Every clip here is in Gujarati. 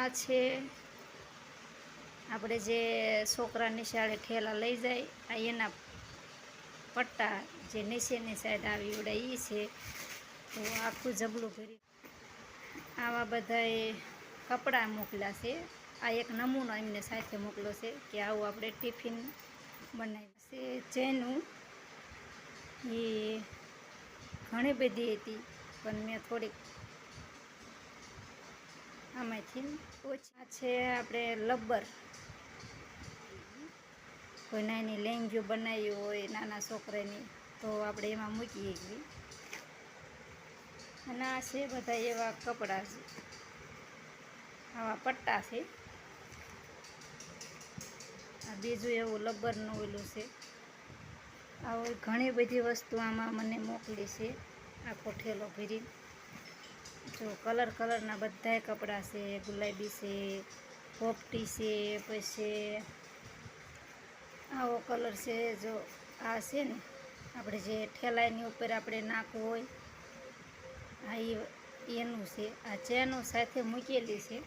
આ છે આપણે જે છોકરા નિશાળે ઠેલા લઈ જાય આ એના પટ્ટા જે નીચેની સાઈડ આવી ઉડા એ છે. તો આખું જબલું ભરી આવા બધાએ કપડાં મોકલ્યા છે. આ એક નમૂનો એમને સાથે મોકલો છે કે આવું આપણે ટિફિન બનાવ્યું છે. જેનું એ ઘણી બધી હતી પણ મેં થોડીક આમાંથી ઓછા છે. આપણે લબ્બર કોઈ નાની લેંગીઓ બનાવી હોય નાના છોકરાની તો આપણે એમાં મૂકીએ છીએ. અને આ છે બધા એવા કપડાં છે, આવા પટ્ટા છે. આ બીજું એવું લબ્બરનું ઓલું છે. આવું ઘણી બધી વસ્તુ આમાં મને મોકલી છે આખો ઠેલો ભરી. જો કલરના બધાય કપડાં છે, ગુલાબી છે, પોપટી છે, પછી આવો કલર છે. જો આ છે ને આપણે જે ઠેલાની ઉપર આપણે નાખવું હોય આ એનું છે. આ ચેનો સાથે મૂકેલી છે,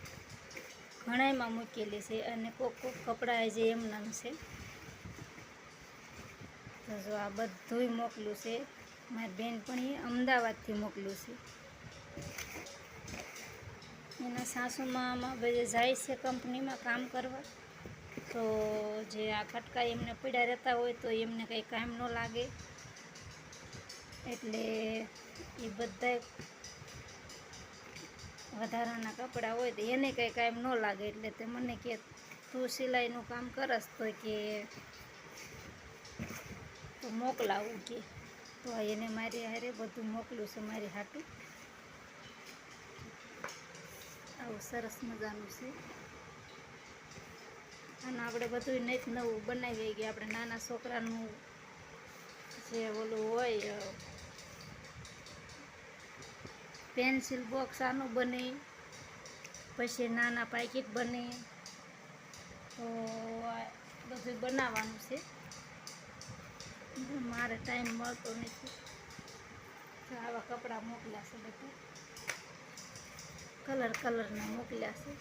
ઘણાયમાં મૂકેલી છે અને કોક કપડાં જે એમનામ છે. તો જો આ બધુંય મોકલું છે. મારી બેનપણીએ અમદાવાદથી મોકલ્યું છે. એના સાસુમાં આમાં બધે જાય છે કંપનીમાં કામ કરવા. તો જે આ કટકા એમને પડ્યા રહેતા હોય તો એમને કંઈ કામ ન લાગે એટલે એ બધાય વધારાના કપડાં હોય તો એને કંઈ કામ ન લાગે એટલે તે મને કે તું સિલાઈનું કામ કરસ તો કે તો મોકલાવું કે. તો એને મારી હારે બધું મોકલ્યું છે મારી હાટું. આવું સરસ મજાનું છે. અને આપણે બધું નત નવું બનાવીએ કે આપણે નાના છોકરાનું જે ઓલું હોય પેન્સિલ બોક્સ આનું બને, પછી નાના પેકેટ બને. તો બધું બનાવવાનું છે. મારે ટાઈમ મળતો નથી. તો આવા કપડાં મોકલ્યા છે બધા કલરના મોકલ્યા છે.